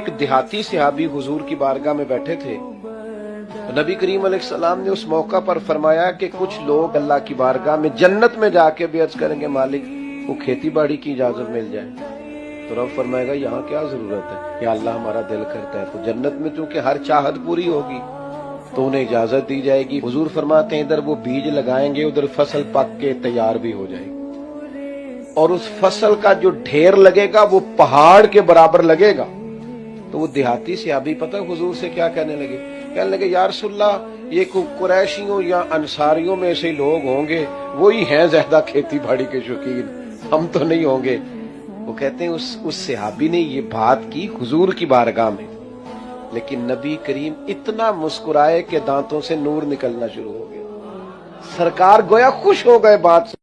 एक देहाती सहाबी हुजूर की बारगाह में बैठे थे तो नबी करीम अलैहिस्सलाम ने उस मौका पर फरमाया कि कुछ लोग अल्लाह की बारगाह में जन्नत में जाके भी अर्ज करेंगे मालिक वो खेती बाड़ी की इजाजत मिल जाए। तो रब फरमाएगा यहाँ क्या जरूरत है, या अल्लाह हमारा दिल करता है। तो जन्नत में चूंकि हर चाहत पूरी होगी तो उन्हें इजाजत दी जाएगी। हुजूर फरमाते हैं इधर वो बीज लगाएंगे उधर फसल पक के तैयार भी हो जाएगी और उस फसल का जो ढेर लगेगा वो पहाड़ के बराबर लगेगा। तो वो देहाती सहाबी पता हुजूर से क्या कहने लगे या रसूलल्लाह ये कुरैशियों या अंसारियों में ऐसे लोग होंगे, वो ही हैं ज्यादा खेती बाड़ी के शौकीन, हम तो नहीं होंगे। वो कहते हैं उस सहाबी ने ये बात की हुजूर की बारगाह में, लेकिन नबी करीम इतना मुस्कुराए कि दांतों से नूर निकलना शुरू हो गया। सरकार गोया खुश हो गए बात से।